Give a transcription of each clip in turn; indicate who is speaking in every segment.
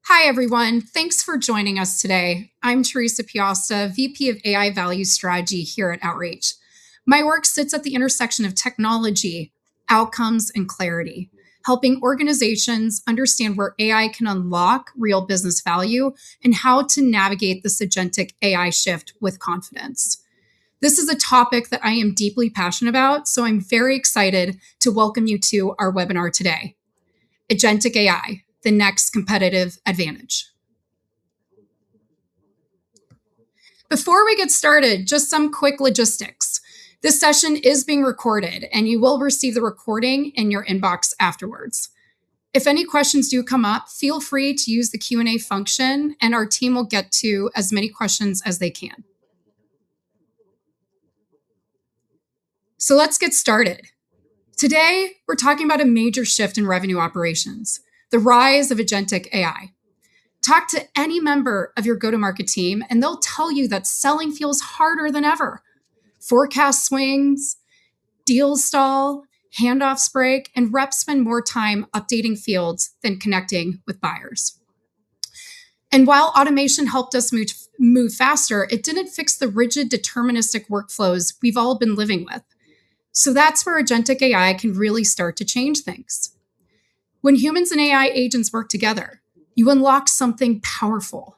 Speaker 1: Hi, everyone. Thanks for joining us today. I'm Teresa Piasta, VP of AI Value Strategy here at Outreach. My work sits at the intersection of technology, outcomes, and clarity, helping organizations understand where AI can unlock real business value and how to navigate this agentic AI shift with confidence. This is a topic that I am deeply passionate about, so I'm very excited to welcome you to our webinar today. Agentic AI, the next competitive advantage. Before we get started, just some quick logistics. This session is being recorded, and you will receive the recording in your inbox afterwards. If any questions do come up, feel free to use the Q&A function, and our team will get to as many questions as they can. So let's get started. Today, we're talking about a major shift in revenue operations, the rise of agentic AI. Talk to any member of your go-to-market team, and they'll tell you that selling feels harder than ever. Forecast swings, deals stall, handoffs break, and reps spend more time updating fields than connecting with buyers. And while automation helped us move faster, it didn't fix the rigid deterministic workflows we've all been living with. So that's where agentic AI can really start to change things. When humans and AI agents work together, you unlock something powerful: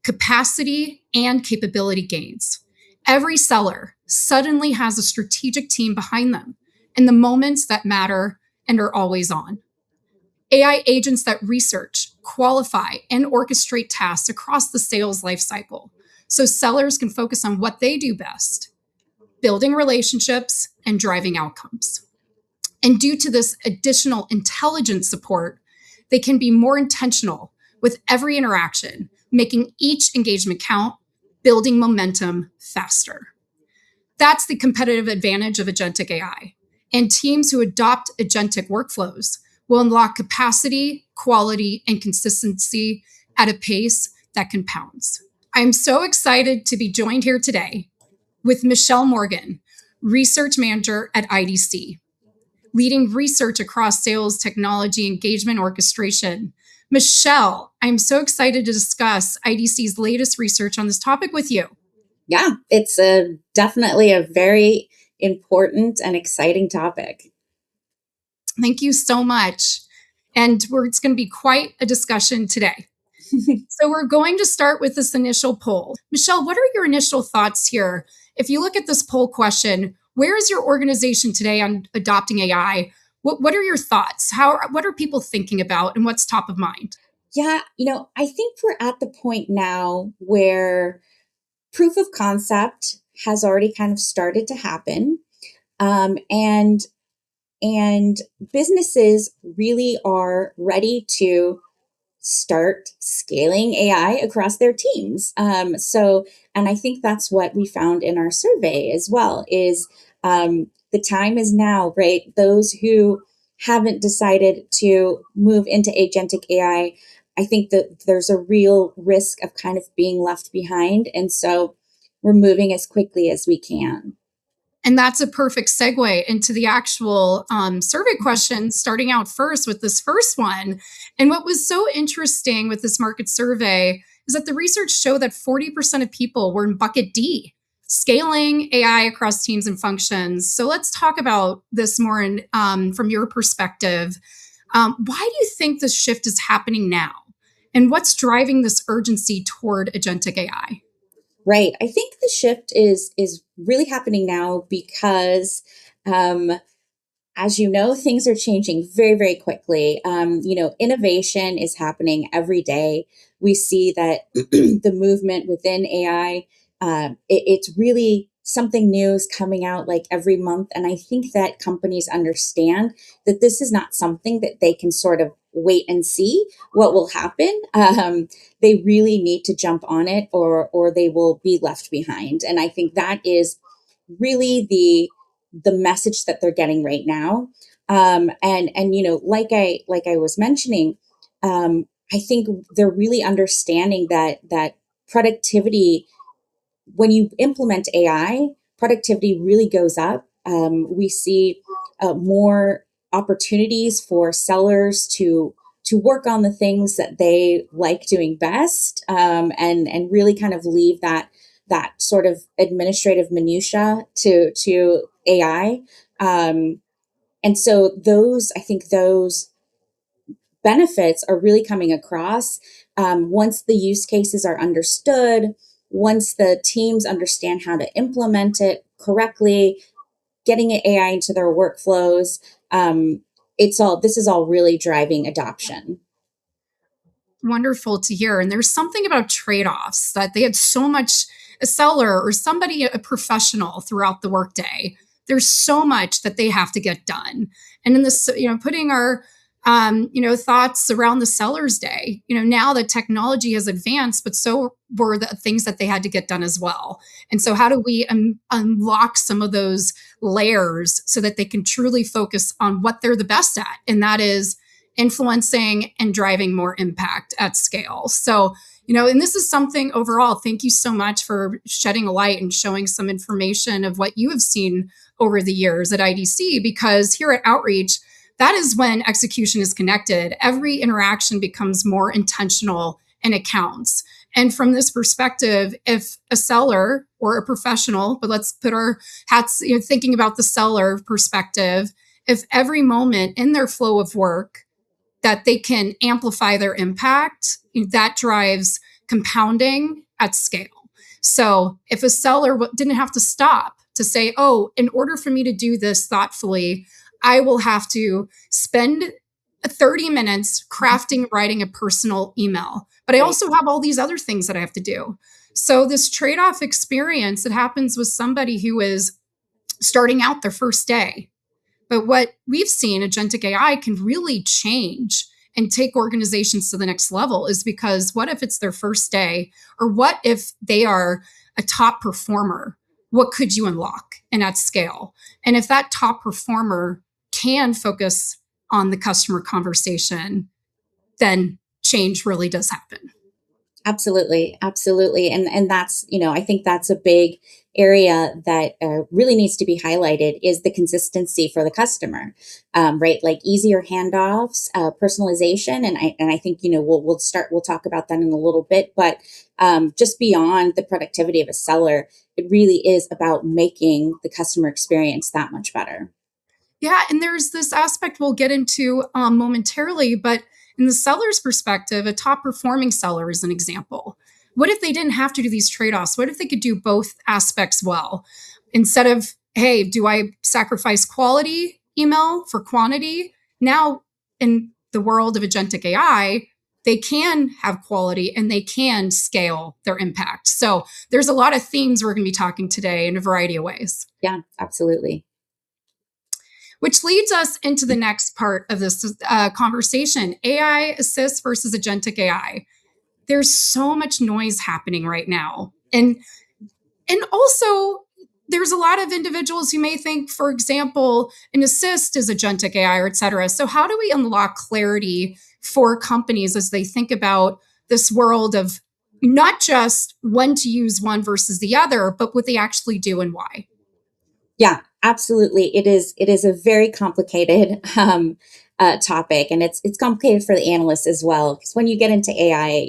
Speaker 1: capacity and capability gains. Every seller suddenly has a strategic team behind them in the moments that matter and are always on. AI agents that research, qualify, and orchestrate tasks across the sales lifecycle so sellers can focus on what they do best: building relationships and driving outcomes. And due to this additional intelligence support, they can be more intentional with every interaction, making each engagement count, building momentum faster. That's the competitive advantage of agentic AI. And teams who adopt agentic workflows will unlock capacity, quality, and consistency at a pace that compounds. I'm so excited to be joined here today with Michelle Morgan, Research Manager at IDC, leading research across sales, technology, engagement, orchestration. Michelle, I'm so excited to discuss IDC's latest research on this topic with you.
Speaker 2: Yeah, it's definitely a very important and exciting topic.
Speaker 1: Thank you so much. And it's going to be quite a discussion today. So we're going to start with this initial poll. Michelle, what are your initial thoughts here? If you look at this poll question, where is your organization today on adopting AI? What are your thoughts? What are people thinking about, and what's top of mind?
Speaker 2: Yeah, I think we're at the point now where proof of concept has already kind of started to happen. And businesses really are ready to start scaling AI across their teams. And I think that's what we found in our survey as well, is the time is now, right? Those who haven't decided to move into agentic I think that there's a real risk of kind of being left behind. And so we're moving as quickly as we can.
Speaker 1: And that's a perfect segue into the actual survey questions, starting out first with this first one. And what was so interesting with this market survey is that the research showed that 40% of people were in bucket D, scaling AI across teams and functions. So let's talk about this more from your perspective. Why do you think this shift is happening now? And what's driving this urgency toward agentic AI?
Speaker 2: Right. I think the shift is really happening now because, as you know, things are changing very, very quickly. Innovation is happening every day. We see that the movement within AI, it's really something new is coming out like every month. And I think that companies understand that this is not something that they can sort of wait and see what will happen. They really need to jump on it, or they will be left behind. And I think that is really the message that they're getting right now. And like I was mentioning, I think they're really understanding that productivity, when you implement AI, productivity really goes up. We see more opportunities for sellers to to work on the things that they like doing best, and really kind of leave that sort of administrative minutia to AI. And so those, I think those benefits are really coming across once the use cases are understood, once the teams understand how to implement it correctly, getting AI into their workflows. This is all really driving adoption.
Speaker 1: Wonderful to hear. And there's something about trade offs that they had so much, a seller or somebody, a professional throughout the workday. There's so much that they have to get done. And in this, putting our, thoughts around the seller's day, now that technology has advanced, but so were the things that they had to get done as well. And so, how do we unlock some of those layers so that they can truly focus on what they're the best at? And that is influencing and driving more impact at scale. So, and this is something overall, thank you so much for shedding a light and showing some information of what you have seen over the years at IDC, because here at Outreach, that is when execution is connected. Every interaction becomes more intentional and it counts. And from this perspective, if a seller or a professional, but let's put our hats, thinking about the seller perspective, if every moment in their flow of work that they can amplify their impact, that drives compounding at scale. So if a seller didn't have to stop to say, oh, in order for me to do this thoughtfully, I will have to spend 30 minutes crafting, writing a personal email. But I also have all these other things that I have to do. So this trade-off experience that happens with somebody who is starting out their first day. But what we've seen, agentic AI can really change and take organizations to the next level is because what if it's their first day? Or what if they are a top performer? What could you unlock and at scale? And if that top performer can focus on the customer conversation, then change really does happen.
Speaker 2: Absolutely, absolutely, and that's, I think that's a big area that really needs to be highlighted is the consistency for the customer, right? Like easier handoffs, personalization, and I think we'll talk about that in a little bit, but just beyond the productivity of a seller, it really is about making the customer experience that much better.
Speaker 1: Yeah, and there's this aspect we'll get into momentarily, but in the seller's perspective, a top performing seller is an example. What if they didn't have to do these trade offs? What if they could do both aspects well? Instead of, hey, do I sacrifice quality email for quantity? Now, in the world of agentic AI, they can have quality and they can scale their impact. So there's a lot of themes we're going to be talking today in a variety of ways.
Speaker 2: Yeah, absolutely.
Speaker 1: Which leads us into the next part of this conversation, AI assist versus agentic AI. There's so much noise happening right now. And also, there's a lot of individuals who may think, for example, an assist is agentic AI or et cetera. So how do we unlock clarity for companies as they think about this world of not just when to use one versus the other, but what they actually do and why?
Speaker 2: Yeah, absolutely. It is a very complicated topic, and it's complicated for the analysts as well. Because when you get into AI,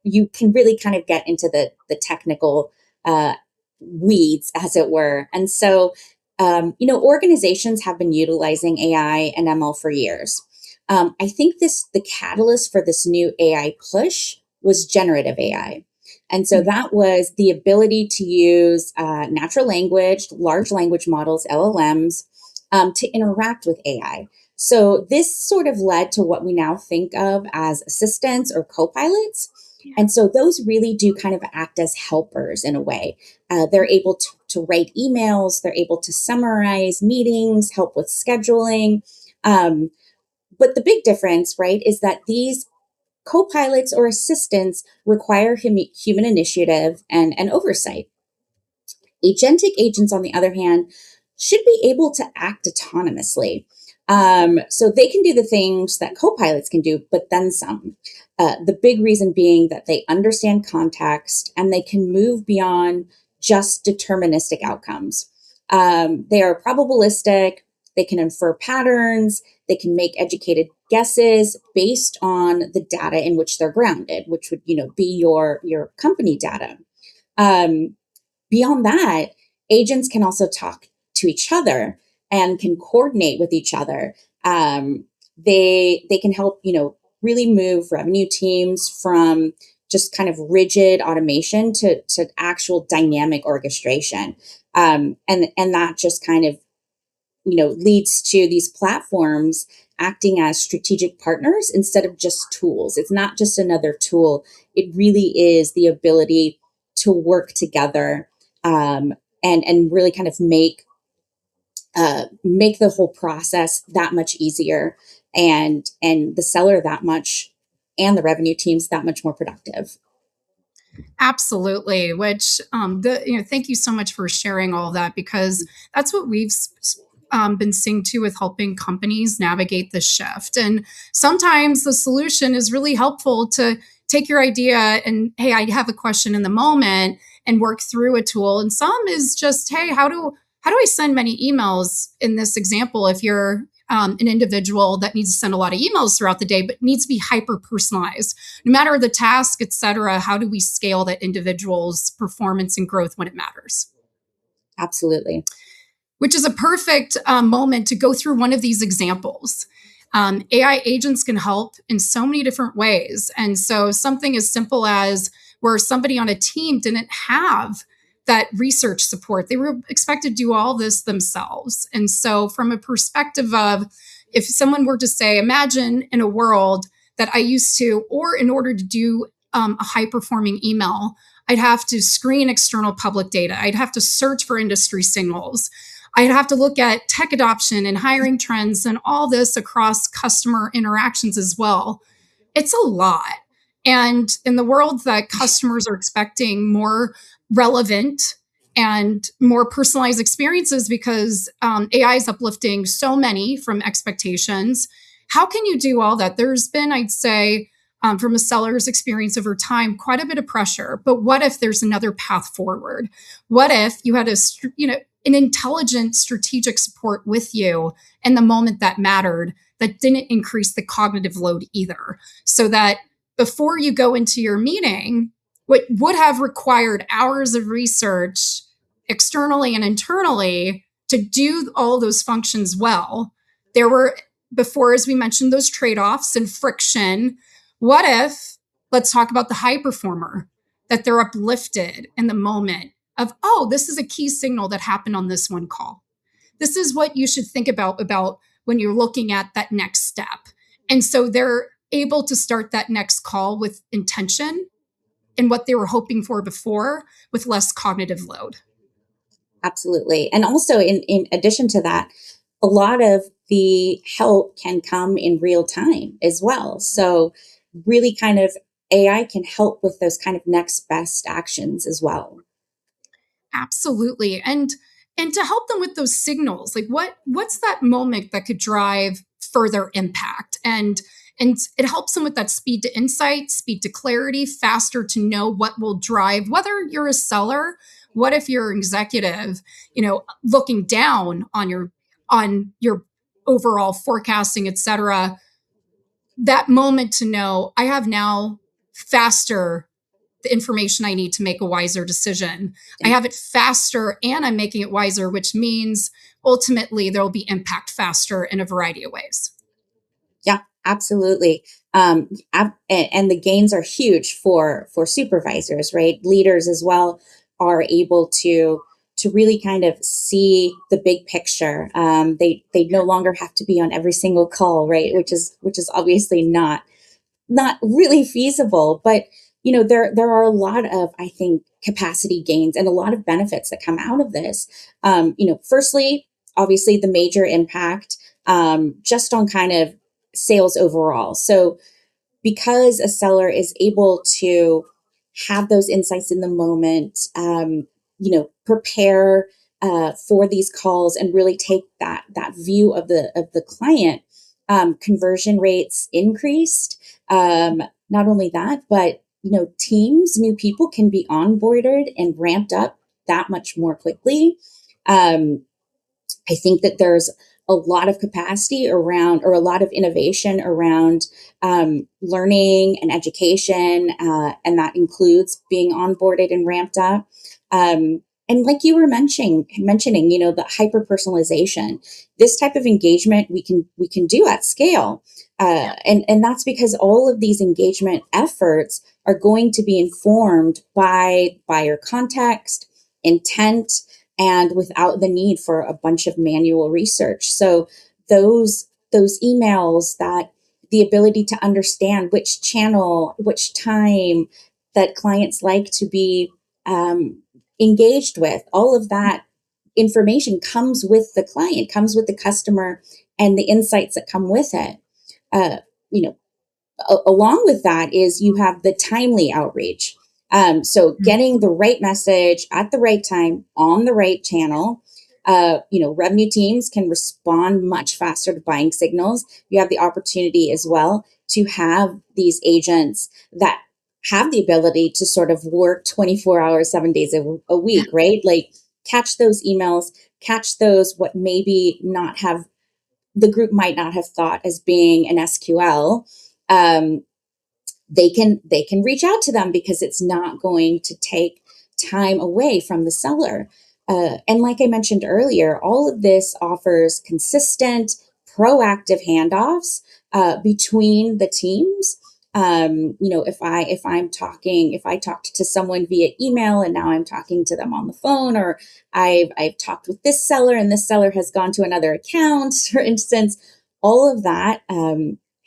Speaker 2: you can really kind of get into the technical uh, weeds, as it were. And so, organizations have been utilizing AI and ML for years. I think the catalyst for this new AI push was generative AI. And so that was the ability to use natural language, large language models, LLMs, to interact with AI. So this sort of led to what we now think of as assistants or co-pilots. And so those really do kind of act as helpers in a way. They're able to write emails, they're able to summarize meetings, help with scheduling. But the big difference, right, is that these co-pilots or assistants require human initiative and oversight. Agentic agents, on the other hand, should be able to act autonomously. So they can do the things that co-pilots can do, but then some. The big reason being that they understand context and they can move beyond just deterministic outcomes. They are probabilistic, They can infer patterns. They can make educated guesses based on the data in which they're grounded, which would, be your company data. Um, Beyond that, agents can also talk to each other and can coordinate with each other. They can help, really move revenue teams from just kind of rigid automation to actual dynamic orchestration. And that just kind of, leads to these platforms acting as strategic partners instead of just tools. It's not just another tool. It really is the ability to work together, um, and really kind of make the whole process that much easier, and the seller that much, and the revenue teams that much more productive.
Speaker 1: Absolutely. Which thank you so much for sharing all of that, because that's what we've been seeing too with helping companies navigate the shift. And sometimes the solution is really helpful to take your idea and, hey, I have a question in the moment, and work through a tool. And some is just, hey, how do I send many emails in this example? If you're an individual that needs to send a lot of emails throughout the day, but needs to be hyper personalized, no matter the task, et cetera, how do we scale that individual's performance and growth when it matters?
Speaker 2: Absolutely.
Speaker 1: Which is a perfect moment to go through one of these examples. AI agents can help in so many different ways. And so, something as simple as where somebody on a team didn't have that research support, they were expected to do all this themselves. And so, from a perspective of, if someone were to say, imagine in a world that I used to, or in order to do a high performing email, I'd have to screen external public data, I'd have to search for industry signals, I'd have to look at tech adoption and hiring trends and all this across customer interactions as well. It's a lot. And in the world that customers are expecting more relevant and more personalized experiences, because AI is uplifting so many from expectations, how can you do all that? There's been, I'd say, from a seller's experience over time, quite a bit of pressure. But what if there's another path forward? What if you had an intelligent strategic support with you in the moment that mattered, that didn't increase the cognitive load either? So that before you go into your meeting, what would have required hours of research externally and internally to do all those functions well, there were, before, as we mentioned, those trade-offs and friction. What if, let's talk about the high performer, that they're uplifted in the moment of, oh, this is a key signal that happened on this one call. This is what you should think about when you're looking at that next step. And so they're able to start that next call with intention and what they were hoping for before, with less cognitive load.
Speaker 2: Absolutely. And also, in addition to that, a lot of the help can come in real time as well. So, really, kind of AI can help with those kind of next best actions as well.
Speaker 1: Absolutely. And to help them with those signals, like what's that moment that could drive further impact? And it helps them with that speed to insight, speed to clarity, faster to know what will drive, whether you're a seller, what if you're an executive, looking down on your overall forecasting, et cetera. That moment to know, I have now faster the information I need to make a wiser decision. I
Speaker 2: Yeah.
Speaker 1: have it faster and I'm making it wiser, which means ultimately there will be impact faster in a variety of ways.
Speaker 2: Yeah, absolutely. And the gains are huge for supervisors, right? Leaders as well are able to really kind of see the big picture. They no longer have to be on every single call, right? Which is obviously not really feasible. But there are a lot of, I think, capacity gains and a lot of benefits that come out of this. Firstly, obviously the major impact, just on kind of sales overall. So because a seller is able to have those insights in the moment, prepare for these calls and really take that view of the client, conversion rates increased. Not only that, but teams, new people can be onboarded and ramped up that much more quickly. Um, I think that there's a lot of capacity around, or a lot of innovation around learning and education, and that includes being onboarded and ramped up. And like you were mentioning, the hyper personalization, this type of engagement we can do at scale, and that's because all of these engagement efforts are going to be informed by buyer context, intent, and without the need for a bunch of manual research. So those emails, that the ability to understand which channel, which time that clients like to be engaged with, all of that information comes with the client, comes with the customer, and the insights that come with it. Uh, you know, Along with that is you have the timely outreach. So getting the right message at the right time on the right channel. Revenue teams can respond much faster to buying signals. You have the opportunity as well to have these agents that have the ability to sort of work 24 hours, 7 days a week, right? Like catch those emails, catch those what maybe not have, the group might not have thought as being an SQL. um, they can reach out to them because it's not going to take time away from the seller. And like I mentioned earlier, all of this offers consistent, proactive handoffs between the teams. If I talked to someone via email and now I'm talking to them on the phone, or I've talked with this seller and this seller has gone to another account, for instance, all of that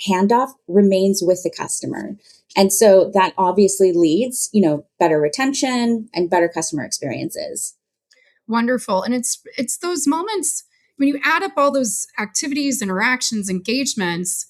Speaker 2: handoff remains with the customer. And so that obviously leads, better retention and better customer experiences.
Speaker 1: Wonderful. And it's those moments when you add up all those activities, interactions, engagements,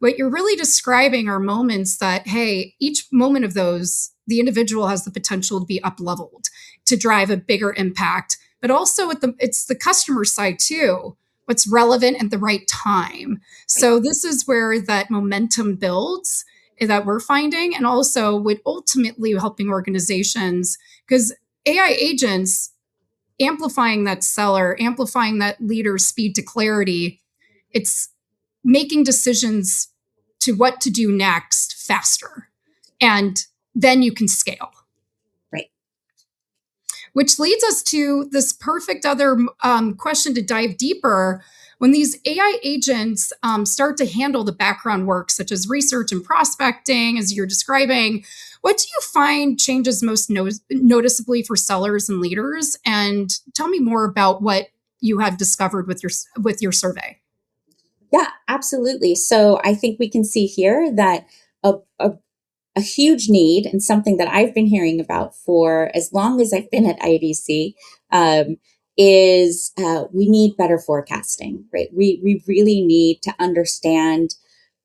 Speaker 1: what you're really describing are moments that, hey, each moment of those, the individual has the potential to be up leveled, to drive a bigger impact. But also it's the customer side too, what's relevant at the right time.
Speaker 2: Right.
Speaker 1: So this is where that momentum builds, that we're finding, and also with ultimately helping organizations, because AI agents amplifying that seller, amplifying that leader's speed to clarity. It's making decisions to what to do next faster. And then you can scale.
Speaker 2: Right.
Speaker 1: Which leads us to this perfect other question to dive deeper. When these AI agents start to handle the background work, such as research and prospecting, as you're describing, what do you find changes most noticeably for sellers and leaders? And tell me more about what you have discovered with your survey.
Speaker 2: Yeah, absolutely. So I think we can see here that a, a, a huge need, and something that I've been hearing about for as long as I've been at IDC, is we need better forecasting, right? We really need to understand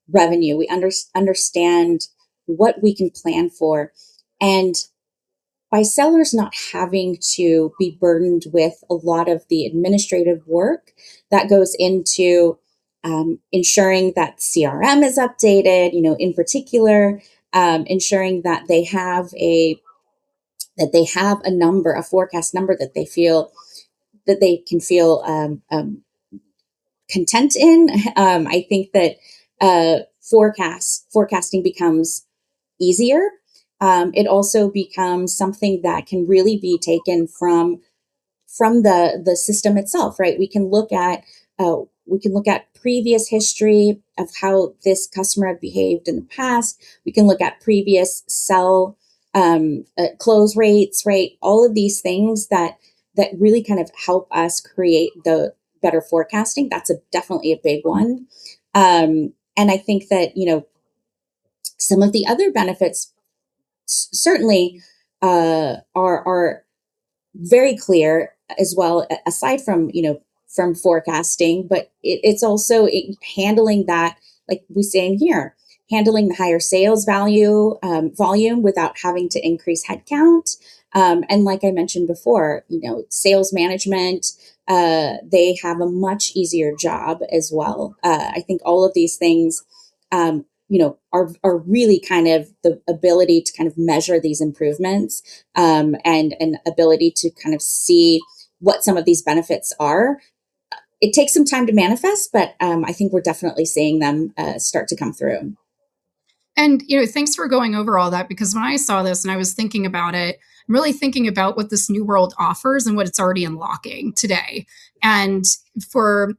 Speaker 2: revenue. We understand what we can plan for. And by sellers not having to be burdened with a lot of the administrative work that goes into ensuring that CRM is updated, in particular, ensuring that they have a number, a forecast number that they can feel content in. I think that forecasting becomes easier. It also becomes something that can really be taken from the system itself, right? We can look at previous history of how this customer had behaved in the past. We can look at previous sell close rates, right? All of these things that really kind of help us create the better forecasting. That's definitely a big one. And I think that some of the other benefits certainly are very clear as well, aside from from forecasting, but it's also handling that, like we say in here, handling the higher sales volume without having to increase headcount. And like I mentioned before, sales management, they have a much easier job as well. I think all of these things are really kind of the ability to kind of measure these improvements, and an ability to kind of see what some of these benefits are it takes some time to manifest, but I think we're definitely seeing them start to come through.
Speaker 1: And, thanks for going over all that, because when I saw this and I was thinking about it, I'm really thinking about what this new world offers and what it's already unlocking today. And for,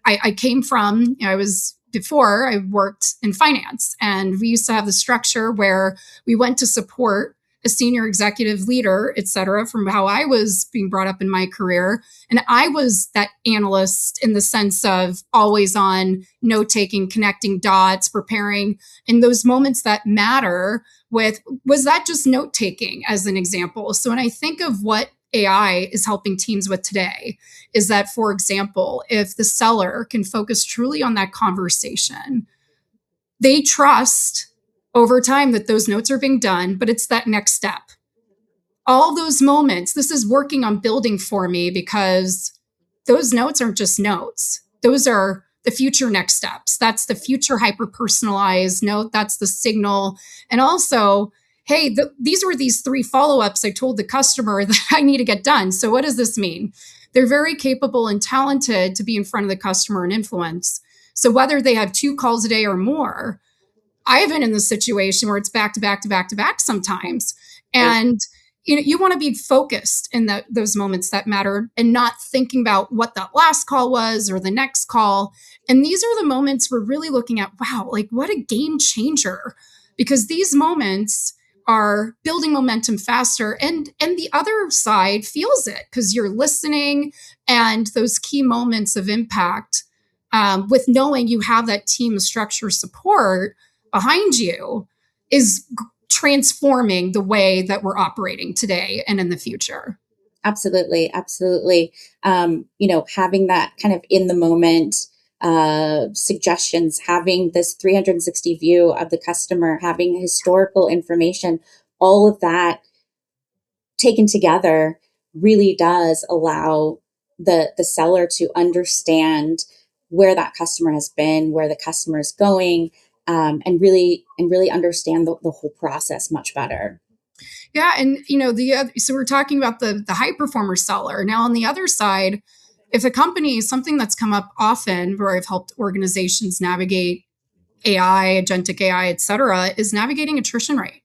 Speaker 1: I came from, I was before I worked in finance, and we used to have the structure where we went to support a senior executive leader, et cetera, from how I was being brought up in my career. And I was that analyst in the sense of always on note taking, connecting dots, preparing in those moments that matter. With, was that just note taking as an example? So when I think of what AI is helping teams with today, is that, for example, if the seller can focus truly on that conversation, they trust over time that those notes are being done, but it's that next step. All those moments, this is working on building for me, because those notes aren't just notes. Those are the future next steps. That's the future hyper personalized note. That's the signal. And also, hey, these were these 3 follow ups I told the customer that I need to get done. So, what does this mean? They're very capable and talented to be in front of the customer and influence. So, whether they have 2 calls a day or more, I've been in the situation where it's back to back to back to back sometimes.
Speaker 2: Right.
Speaker 1: And you want to be focused in those moments that matter, and not thinking about what that last call was or the next call. And these are the moments we're really looking at, wow, like what a game changer, because these moments are building momentum faster, and the other side feels it because you're listening, and those key moments of impact, with knowing you have that team structure support behind you, is transforming the way that we're operating today and in the future.
Speaker 2: Absolutely, absolutely. Having that kind of in the moment suggestions, having this 360 view of the customer, having historical information, all of that taken together really does allow the seller to understand where that customer has been, where the customer is going, and really understand the whole process much better.
Speaker 1: Yeah, and the other, so we're talking about the high performer seller. Now on the other side, if a company, something that's come up often where I've helped organizations navigate AI, agentic AI, et cetera, is navigating attrition rate.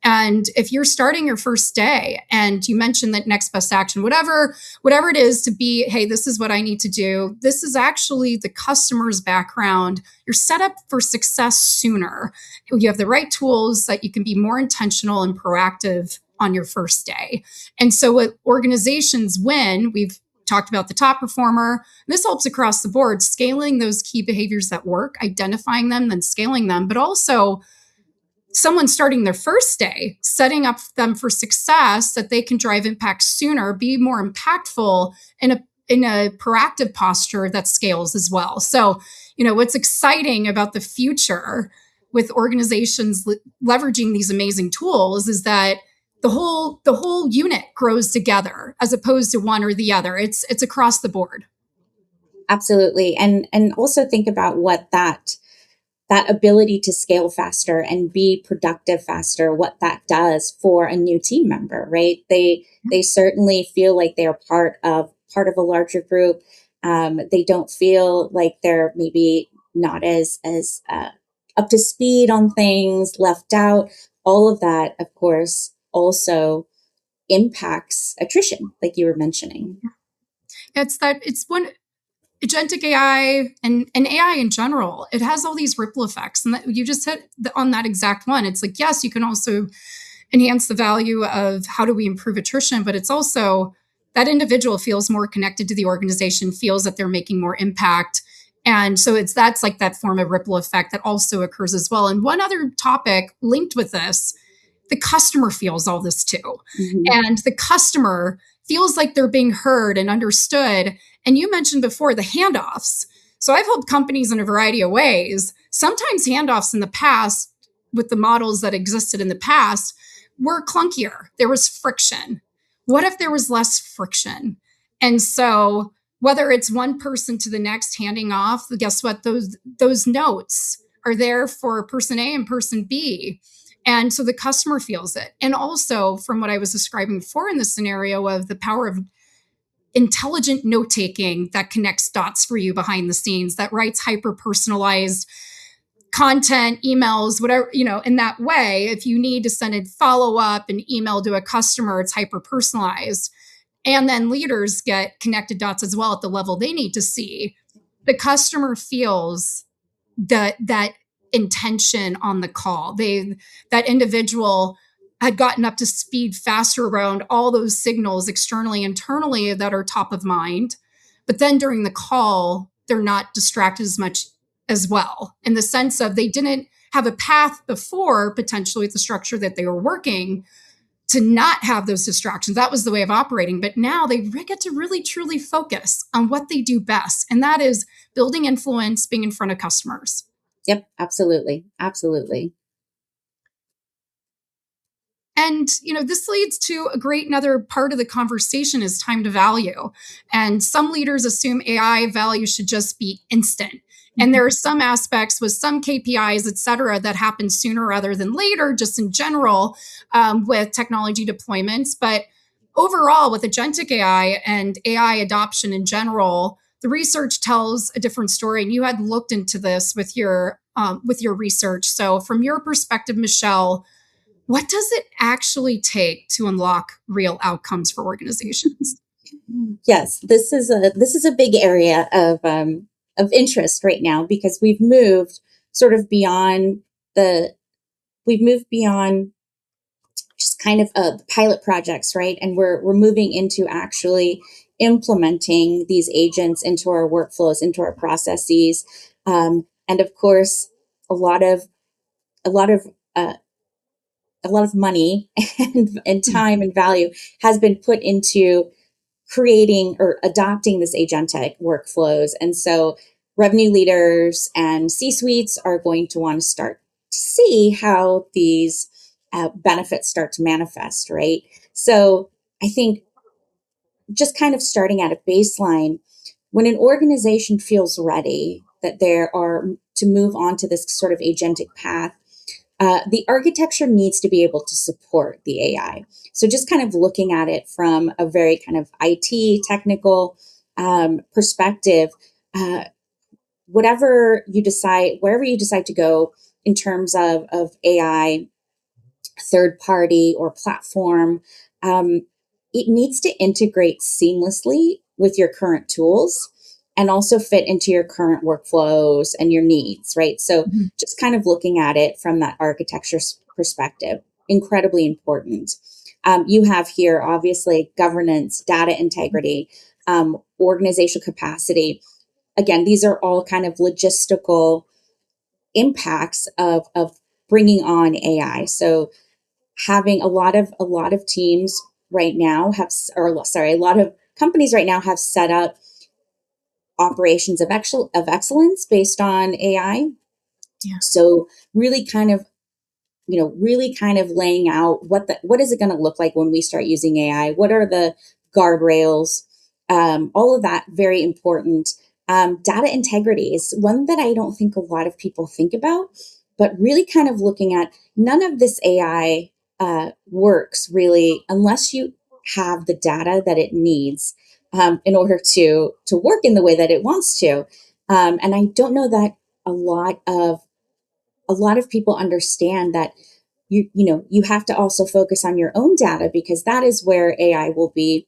Speaker 1: And if you're starting your first day and you mentioned that next best action, whatever it is to be, hey, this is what I need to do. This is actually the customer's background. You're set up for success sooner. You have the right tools that you can be more intentional and proactive on your first day. And so what organizations win, we've talked about the top performer. This helps across the board, scaling those key behaviors that work, identifying them, then scaling them, but also someone starting their first day, setting up them for success that they can drive impact sooner, be more impactful in a proactive posture that scales as well. So, what's exciting about the future with organizations leveraging these amazing tools is that the whole unit grows together as opposed to one or the other. It's across the board.
Speaker 2: Absolutely. And also think about what that ability to scale faster and be productive faster, what that does for a new team member, right? They certainly feel like they're part of a larger group. They don't feel like they're maybe not as up to speed on things, left out. All of that, of course, also impacts attrition, like you were mentioning.
Speaker 1: It's one agentic AI and AI in general. It has all these ripple effects, and that you just hit on that exact one. It's like, yes, you can also enhance the value of how do we improve attrition, but it's also that individual feels more connected to the organization, feels that they're making more impact. And so that's like that form of ripple effect that also occurs as well. And one other topic linked with this, the customer feels all this too.
Speaker 2: Mhm.
Speaker 1: And the customer feels like they're being heard and understood. And you mentioned before the handoffs. So I've helped companies in a variety of ways. Sometimes handoffs in the past, with the models that existed in the past, were clunkier. There was friction. What if there was less friction? And so whether it's one person to the next handing off, guess what? Those notes are there for person A and person B. And so the customer feels it. And also, from what I was describing before in the scenario of the power of intelligent note taking that connects dots for you behind the scenes, that writes hyper personalized content, emails, whatever, in that way. If you need to send a follow up, an email to a customer, it's hyper personalized. And then leaders get connected dots as well at the level they need to see. The customer feels that intention on the call. That individual had gotten up to speed faster around all those signals externally, internally that are top of mind. But then during the call, they're not distracted as much as well, in the sense of they didn't have a path before, potentially with the structure that they were working, to not have those distractions. That was the way of operating. But now they get to really truly focus on what they do best. And that is building influence, being in front of customers.
Speaker 2: Yep, absolutely. Absolutely.
Speaker 1: And, this leads to another part of the conversation is time to value. And some leaders assume AI value should just be instant. And there are some aspects with some KPIs, et cetera, that happen sooner rather than later, just in general, with technology deployments. But overall, with agentic AI and AI adoption in general, the research tells a different story. And you had looked into this with your research. So, from your perspective, Michelle, what does it actually take to unlock real outcomes for organizations?
Speaker 2: Yes, this is a big area of interest right now, because we've moved sort of beyond the we've moved beyond just kind of pilot projects, right? And we're moving into actually implementing these agents into our workflows, into our processes, and of course, a lot of a lot of uh, a lot of money and time and value has been put into creating or adopting this agentic workflows. And so revenue leaders and C-suites are going to want to start to see how these benefits start to manifest, right? So I think just kind of starting at a baseline, when an organization feels ready that there are to move on to this sort of agentic path, the architecture needs to be able to support the AI. So just kind of looking at it from a very kind of IT technical perspective, uh, wherever you decide to go in terms of AI, third party or platform, um, it needs to integrate seamlessly with your current tools and also fit into your current workflows and your needs, right? So
Speaker 1: Mhm.
Speaker 2: just kind of looking at it from that architecture perspective, incredibly important. You have here, obviously, governance, data integrity, organizational capacity. Again, these are all kind of logistical impacts of bringing on AI. So having a lot of teams right now have, or sorry, a lot of companies right now have set up operations of excellence based on AI.
Speaker 1: Yeah.
Speaker 2: So really kind of, really kind of laying out what is it going to look like when we start using AI? What are the guardrails? All of that very important. Data integrity is one that I don't think a lot of people think about, but really kind of looking at none of this AI works really unless you have the data that it needs in order to work in the way that it wants to. And I don't know that a lot of a lot of people understand that you have to also focus on your own data, because that is where AI will be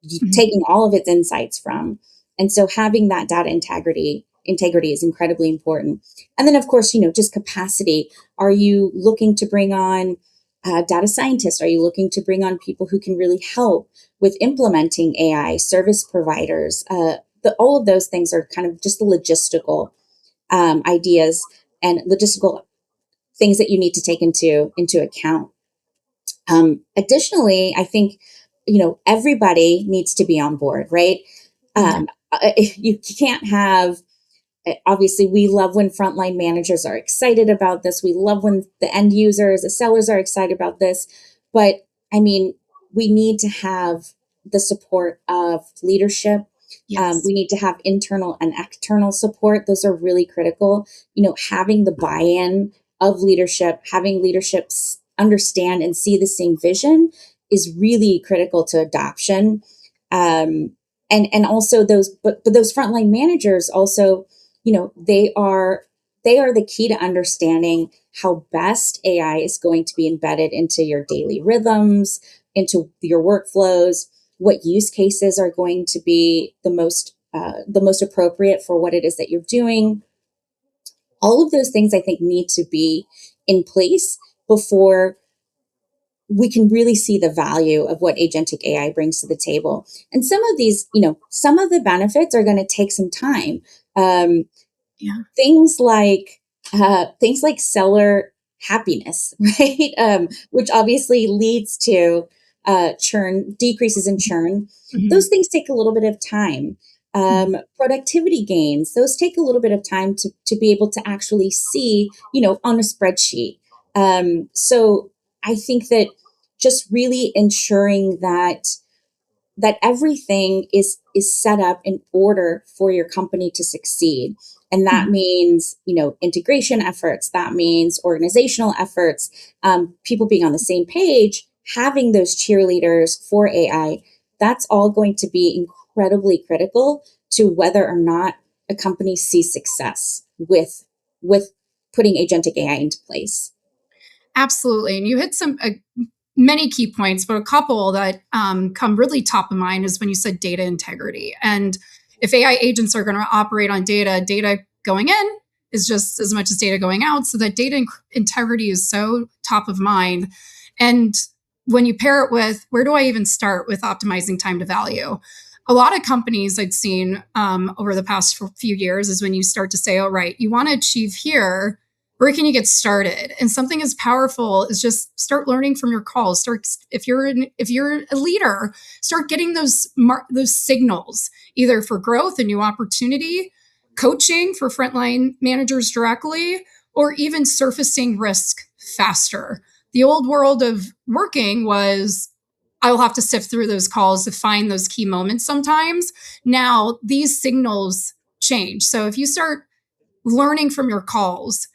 Speaker 1: Mhm.
Speaker 2: taking all of its insights from. And so having that data integrity is incredibly important. And then of course, just capacity. Are you looking to bring on data scientists? Are you looking to bring on people who can really help with implementing AI, service providers? All of those things are kind of just the logistical ideas and logistical things that you need to take into account. Additionally, I think everybody needs to be on board, right?
Speaker 1: Yeah.
Speaker 2: You can't have, obviously, we love when frontline managers are excited about this. We love when the end users, the sellers are excited about this. But I mean, we need to have the support of leadership.
Speaker 1: Yes.
Speaker 2: We need to have internal and external support. Those are really critical. Having the buy-in of leadership, having leaderships understand and see the same vision is really critical to adoption. And also those, but those frontline managers also, they are the key to understanding how best AI is going to be embedded into your daily rhythms, into your workflows, what use cases are going to be the most appropriate for what it is that you're doing. All of those things I think need to be in place before we can really see the value of what agentic AI brings to the table. And some of these, some of the benefits are going to take some time. Um,
Speaker 1: Yeah.
Speaker 2: things like seller happiness, right? Which obviously leads to churn, decreases in churn.
Speaker 1: Mhm.
Speaker 2: Those things take a little bit of time.
Speaker 1: Mhm.
Speaker 2: Productivity gains, those take a little bit of time to be able to actually see, on a spreadsheet. So I think that just really ensuring that everything is set up in order for your company to succeed, and that
Speaker 1: Mhm.
Speaker 2: means integration efforts, that means organizational efforts, people being on the same page, having those cheerleaders for AI. That's all going to be incredibly critical to whether or not a company sees success with putting agentic AI into place.
Speaker 1: Absolutely. And you hit some many key points, but a couple that come really top of mind is when you said data integrity. And if AI agents are going to operate on data going in is just as much as data going out. So that integrity is so top of mind. And when you pair it with where do I even start with optimizing time to value? A lot of companies I've seen over the past few years is when you start to say, all right, you want to achieve here, where can you get started? And something as powerful as just start learning from your calls. Start if you're a leader, start getting those signals either for growth and new opportunity, coaching for frontline managers directly, or even surfacing risk faster. The old world of working was I'll have to sift through those calls to find those key moments sometimes. Now these signals change. So if you start learning from your calls,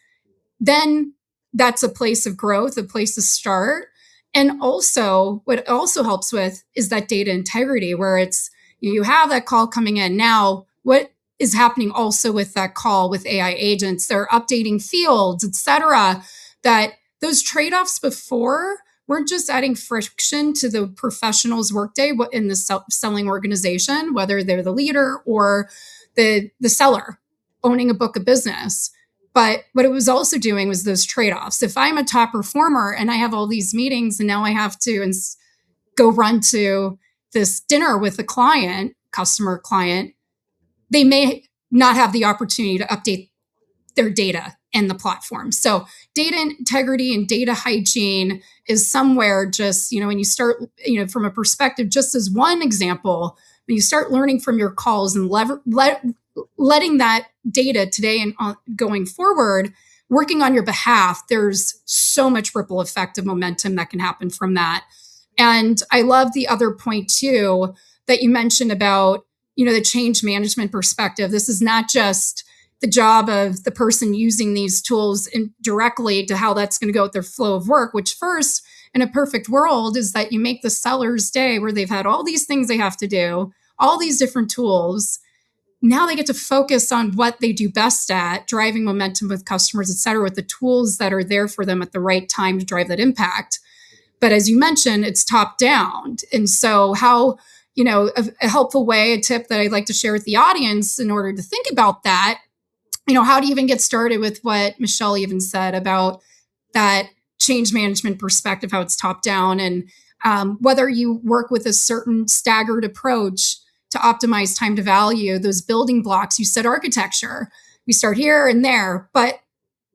Speaker 1: then that's a place of growth, a place to start. And also, what it also helps with is that data integrity, where it's you have that call coming in. Now, what is happening also with that call with AI agents? They're updating fields, et cetera. That those trade offs before weren't just adding friction to the professional's workday in the selling organization, whether they're the leader or the seller owning a book of business. But what it was also doing was those trade offs. If I'm a top performer and I have all these meetings and now I have to go run to this dinner with a client, customer client, they may not have the opportunity to update their data and the platform. So data integrity and data hygiene is somewhere just, when you start, from a perspective, just as one example, when you start learning from your calls and letting that data today and going forward, working on your behalf, there's so much ripple effect of momentum that can happen from that. And I love the other point too that you mentioned about, the change management perspective. This is not just the job of the person using these tools directly to how that's going to go with their flow of work, which first, in a perfect world, is that you make the seller's day where they've had all these things they have to do, all these different tools. Now they get to focus on what they do best at, driving momentum with customers, et cetera, with the tools that are there for them at the right time to drive that impact. But as you mentioned, it's top down. And so how, a helpful way, a tip that I'd like to share with the audience in order to think about that, how do you even get started with what Michelle even said about that change management perspective, how it's top down, and whether you work with a certain staggered approach to optimize time to value, those building blocks, you said architecture, we start here and there, but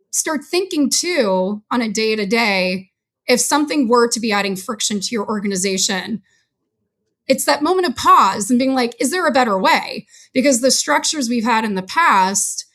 Speaker 1: start thinking too on a day to day, if something were to be adding friction to your organization, it's that moment of pause and being like, is there a better way? Because the structures we've had in the past,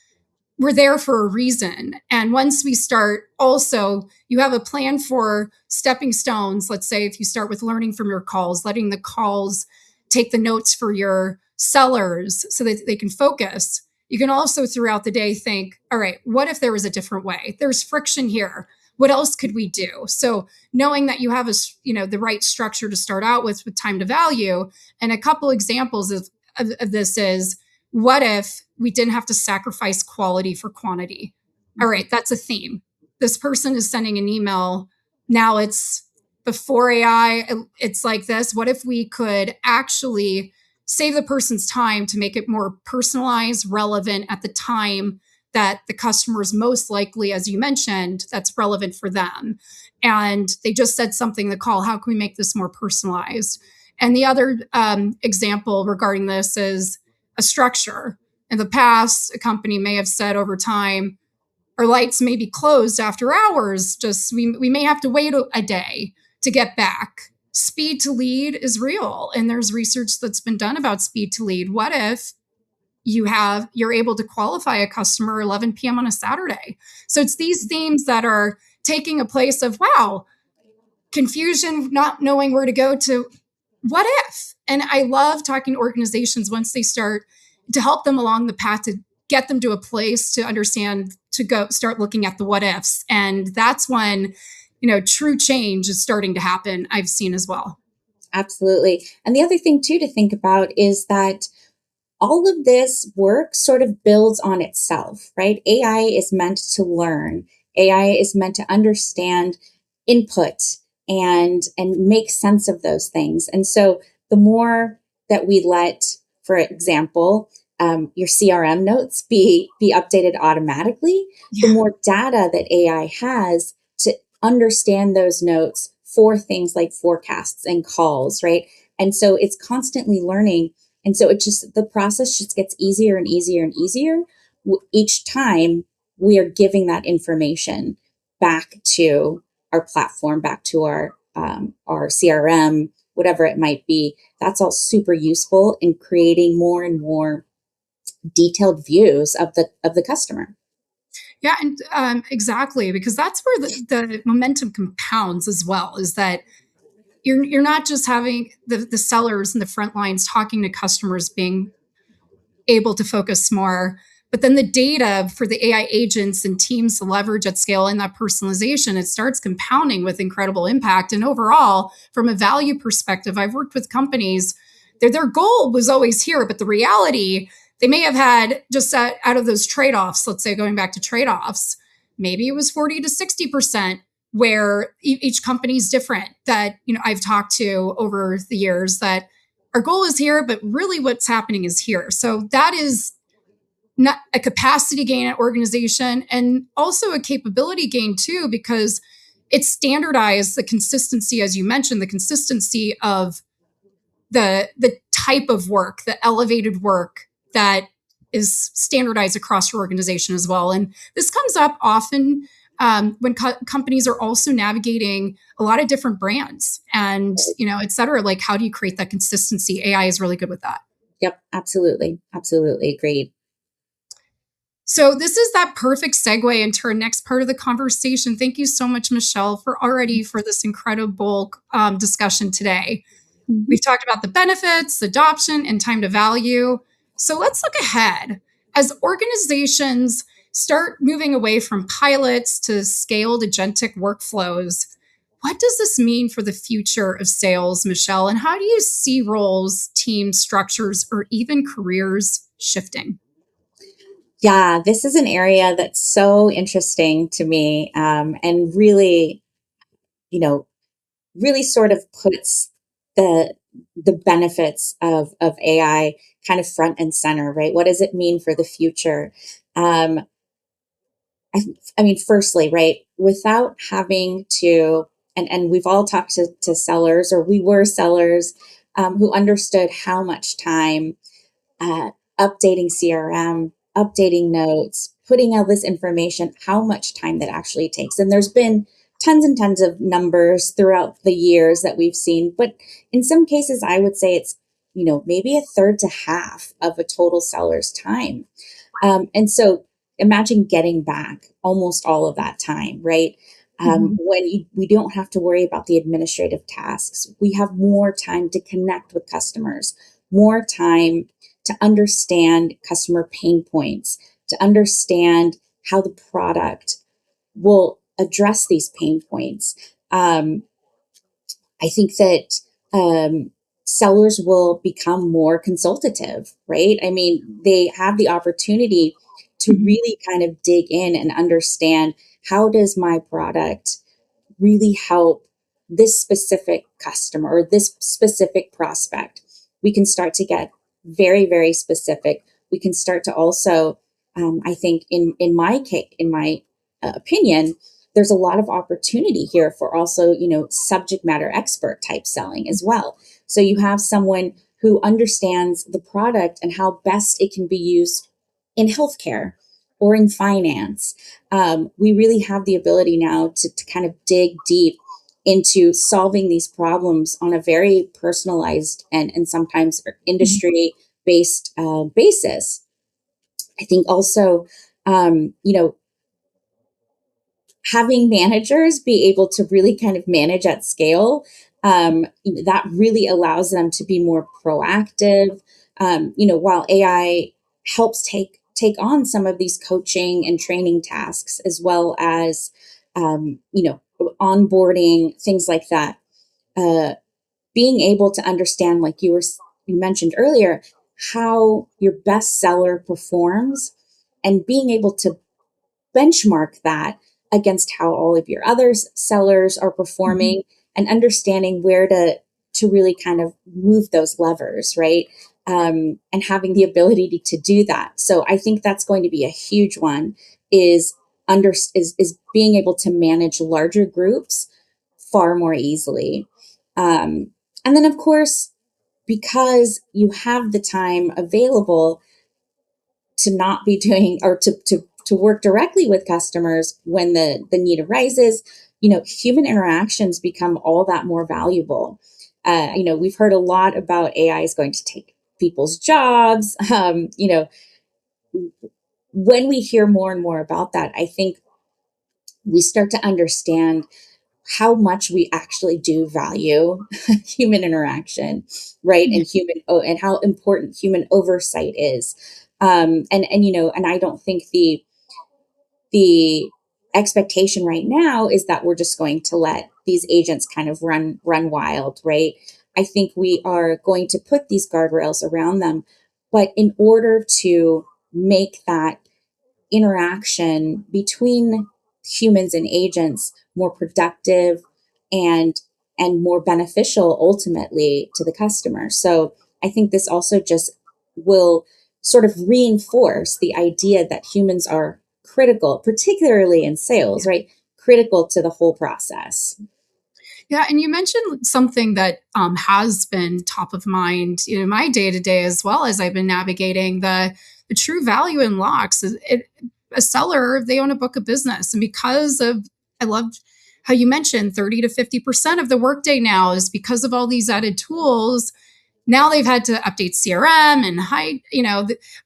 Speaker 1: we're there for a reason. And once we start, also, you have a plan for stepping stones. Let's say if you start with learning from your calls, letting the calls take the notes for your sellers so that they can focus. You can also throughout the day think, all right, what if there was a different way? There's friction here. what else could we do? So knowing that you have the right structure to start out with time to value, and a couple examples of this is, what if we didn't have to sacrifice quality for quantity? All right, that's a theme. This person is sending an email. Now it's before AI, it's like this. What if we could actually save the person's time to make it more personalized, relevant at the time that the customer is most likely, as you mentioned, that's relevant for them? And they just said something in the call. How can we make this more personalized? And the other example regarding this is a structure. In the past, a company may have said over time, our lights may be closed after hours. Just we may have to wait a day to get back. Speed to lead is real, and there's research that's been done about speed to lead. What if you're able to qualify a customer 11 p.m. on a Saturday? So it's these themes that are taking a place of, wow, confusion, not knowing where to go, to what if? And I love talking to organizations once they start, to help them along the path to get them to a place to understand, to go start looking at the what ifs. And that's when, true change is starting to happen, I've seen as well.
Speaker 2: Absolutely. And the other thing too to think about is that all of this work sort of builds on itself, right? AI is meant to learn. AI is meant to understand input and make sense of those things. And so the more that we let, for example, your CRM notes be updated automatically, the
Speaker 1: Yeah.
Speaker 2: more data that AI has to understand those notes for things like forecasts and calls, right? And so it's constantly learning, and so the process just gets easier and easier and easier each time we are giving that information back to our platform, back to our CRM, whatever it might be. That's all super useful in creating more and more detailed views of the customer.
Speaker 1: Yeah, and exactly, because that's where the momentum compounds as well, is that you're not just having the sellers and the front lines talking to customers being able to focus more. But then the data for the AI agents and teams to leverage at scale in that personalization, it starts compounding with incredible impact. And overall, from a value perspective, I've worked with companies, their goal was always here, but the reality, they may have had just out of those trade offs, let's say going back to trade offs, maybe it was 40 to 60%, where each company is different, that I've talked to over the years, that our goal is here, but really what's happening is here. So that is not a capacity gain at organization, and also a capability gain too, because it's standardized the consistency, as you mentioned, the consistency of the type of work, the elevated work that is standardized across your organization as well. And this comes up often when companies are also navigating a lot of different brands and et cetera. Like, how do you create that consistency? AI is really good with that.
Speaker 2: Yep, absolutely. Absolutely agreed.
Speaker 1: So this is that perfect segue into our next part of the conversation. Thank you so much, Michelle, for this incredible discussion today.
Speaker 2: Mhm.
Speaker 1: We've talked about the benefits, adoption, and time to value. So let's look ahead. As organizations start moving away from pilots to scaled agentic workflows, what does this mean for the future of sales, Michelle? And how do you see roles, team structures, or even careers shifting?
Speaker 2: Yeah, this is an area that's so interesting to me, and really, you know, really sort of puts the the benefits of AI kind of front and center, right? What does it mean for the future? Um, I, I mean, firstly, right, without having to, and we've all talked to sellers, or we were sellers, who understood how much time uh, updating CRM, updating notes, putting all this information, how much time that actually takes. And there's been tons and tons of numbers throughout the years that we've seen, but in some cases, I would say it's, maybe a third to half of a total seller's time. And so imagine getting back almost all of that time, right?
Speaker 1: Mhm.
Speaker 2: We don't have to worry about the administrative tasks. We have more time to connect with customers, more time to understand customer pain points, to understand how the product will address these pain points. I think that sellers will become more consultative, right? I mean, they have the opportunity to
Speaker 1: Mhm.
Speaker 2: really kind of dig in and understand, how does my product really help this specific customer or this specific prospect? We can start to get very, very specific. We can start to also, I think, in my case, in my opinion, there's a lot of opportunity here for also, subject matter expert type selling as well. So you have someone who understands the product and how best it can be used in healthcare or in finance. We really have the ability now to kind of dig deep into solving these problems on a very personalized and sometimes
Speaker 1: Mhm.
Speaker 2: industry based basis. I think also, having managers be able to really kind of manage at scale, that really allows them to be more proactive. While AI helps take on some of these coaching and training tasks, as well as onboarding, things like that. Uh, Being able to understand, like you mentioned earlier, how your best seller performs, and being able to benchmark that against how all of your other sellers are
Speaker 1: Mhm.
Speaker 2: performing, and understanding where to really kind of move those levers, right? And having the ability to do that. So I think that's going to be a huge one, is is being able to manage larger groups far more easily. Um, and then, of course, because you have the time available to not be doing, or to work directly with customers when the need arises, human interactions become all that more valuable. We've heard a lot about AI is going to take people's jobs. When we hear more and more about that, I think we start to understand how much we actually do value human interaction, right?
Speaker 1: Yeah.
Speaker 2: And how important human oversight is. And I don't think the expectation right now is that we're just going to let these agents kind of run wild, right? I think we are going to put these guardrails around them, but in order to make that interaction between humans and agents more productive and more beneficial ultimately to the customer. So I think this also just will sort of reinforce the idea that humans are critical, particularly in sales, right? Critical to the whole process.
Speaker 1: Yeah, and you mentioned something that has been top of mind, my day to day, as well as I've been navigating the true value in locks. A seller, they own a book of business, and because of, I loved how you mentioned 30 to 50% of the workday now is because of all these added tools. Now they've had to update CRM and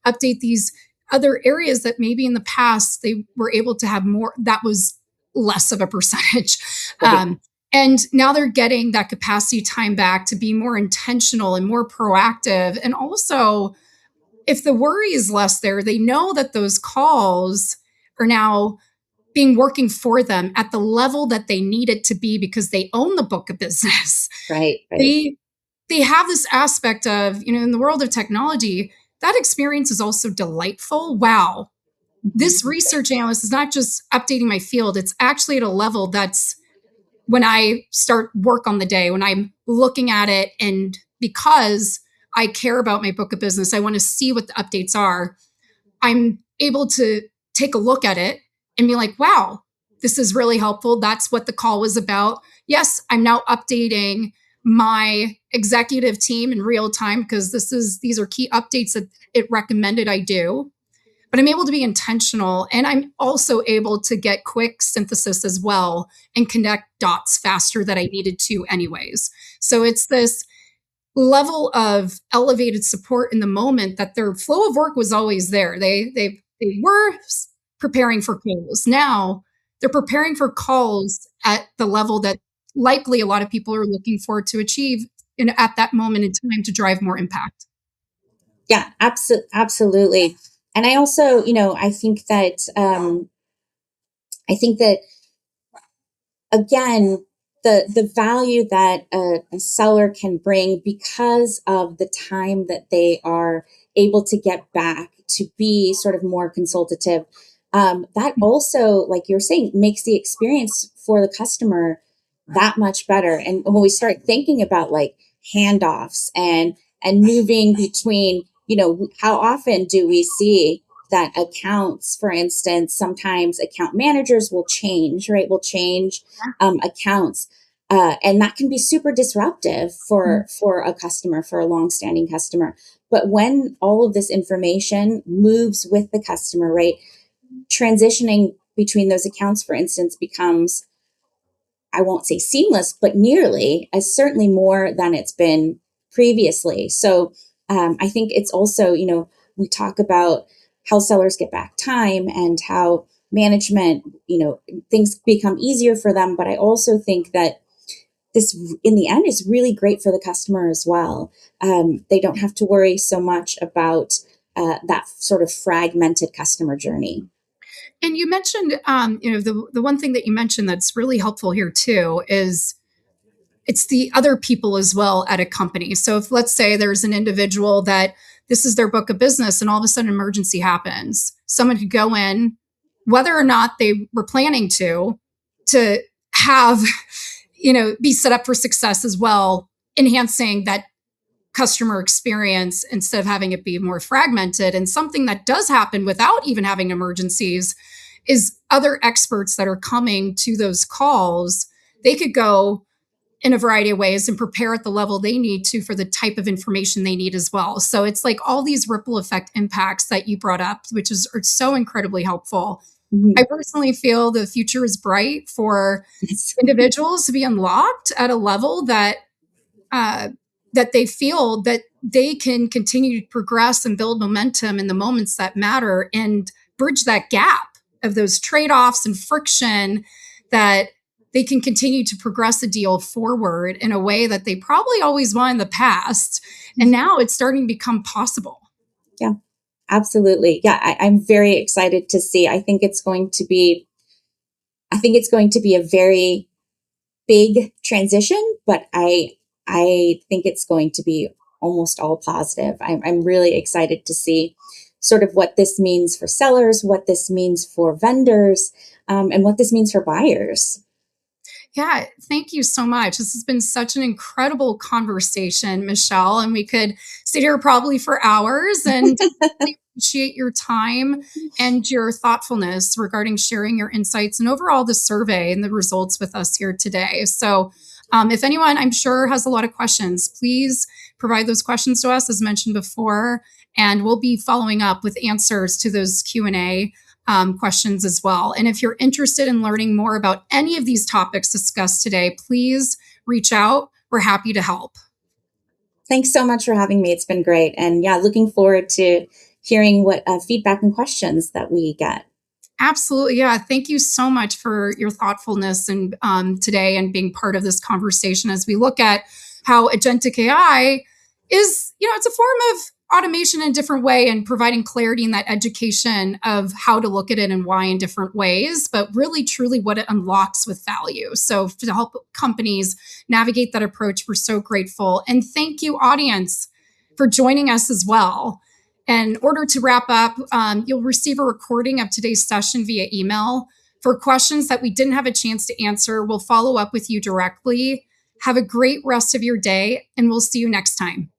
Speaker 1: update these other areas that maybe in the past they were able to have more. That was less of a percentage.
Speaker 2: Right.
Speaker 1: Um, and now they're getting that capacity time back to be more intentional and more proactive. And also, if the worry is less there, they know that those calls are now being working for them at the level that they need it to be because they own the book of business.
Speaker 2: Right. Right.
Speaker 1: They they have this aspect of, in the world of technology, that experience is also delightful. Wow, this
Speaker 2: Mhm.
Speaker 1: research analyst is not just updating my field, it's actually at a level that's, when I start work on the day, when I'm looking at it, and because I care about my book of business, I want to see what the updates are. I'm able to take a look at it and be like, wow, this is really helpful. That's what the call was about. Yes, I'm now updating my executive team in real time because these are key updates that it recommended I do. But I'm able to be intentional, and I'm also able to get quick synthesis as well and connect dots faster that I needed to anyways. So it's this level of elevated support in the moment that their flow of work was always there. They were preparing for calls. Now they're preparing for calls at the level that likely a lot of people are looking for to achieve at that moment in time to drive more impact.
Speaker 2: Yeah, absolutely. And I also, I think that again, the value that a seller can bring because of the time that they are able to get back to be sort of more consultative, that also, like you're saying, makes the experience for the customer that much better. And when we start thinking about like handoffs and moving between, how often do we see that accounts, for instance, sometimes account managers will change, right? Will change accounts, and that can be super disruptive for a customer, for a longstanding customer. But when all of this information moves with the customer, right, transitioning between those accounts, for instance, becomes, I won't say seamless, but nearly as certainly more than it's been previously. So I think it's also, we talk about how sellers get back time and how management, things become easier for them. But I also think that this, in the end, is really great for the customer as well. They don't have to worry so much about that sort of fragmented customer journey.
Speaker 1: And you mentioned, the one thing that you mentioned that's really helpful here too is it's the other people as well at a company. So if let's say there's an individual that this is their book of business and all of a sudden an emergency happens, someone could go in, whether or not they were planning to have, be set up for success as well, enhancing that customer experience instead of having it be more fragmented. And something that does happen without even having emergencies is other experts that are coming to those calls. They could go in a variety of ways and prepare at the level they need to for the type of information they need as well. So it's like all these ripple effect impacts that you brought up, which are so incredibly helpful. I
Speaker 2: Mhm.
Speaker 1: personally feel the future is bright for
Speaker 2: Yes.
Speaker 1: individuals to be unlocked at a level uh, that they feel that they can continue to progress and build momentum in the moments that matter and bridge that gap of those trade-offs and friction, that they can continue to progress a deal forward in a way that they probably always want in the past. And now it's starting to become possible.
Speaker 2: Yeah, absolutely. Yeah, I'm very excited to see. I think it's going to be a very big transition, but I think it's going to be almost all positive. I'm really excited to see sort of what this means for sellers, what this means for vendors, and what this means for buyers.
Speaker 1: Yeah, thank you so much. This has been such an incredible conversation, Michelle, and we could sit here probably for hours and really appreciate your time and your thoughtfulness regarding sharing your insights and overall the survey and the results with us here today. So, if anyone I'm sure has a lot of questions, please provide those questions to us as mentioned before, and we'll be following up with answers to those Q&A questions as well. And if you're interested in learning more about any of these topics discussed today, please reach out. We're happy to help.
Speaker 2: Thanks so much for having me. It's been great. And yeah, looking forward to hearing what feedback and questions that we get.
Speaker 1: Absolutely. Yeah. Thank you so much for your thoughtfulness and today and being part of this conversation as we look at how agentic AI is, it's a form of automation in a different way and providing clarity in that education of how to look at it and why in different ways, but really truly what it unlocks with value. So to help companies navigate that approach, we're so grateful. And thank you, audience, for joining us as well. And in order to wrap up, you'll receive a recording of today's session via email. For questions that we didn't have a chance to answer, we'll follow up with you directly. Have a great rest of your day, and we'll see you next time.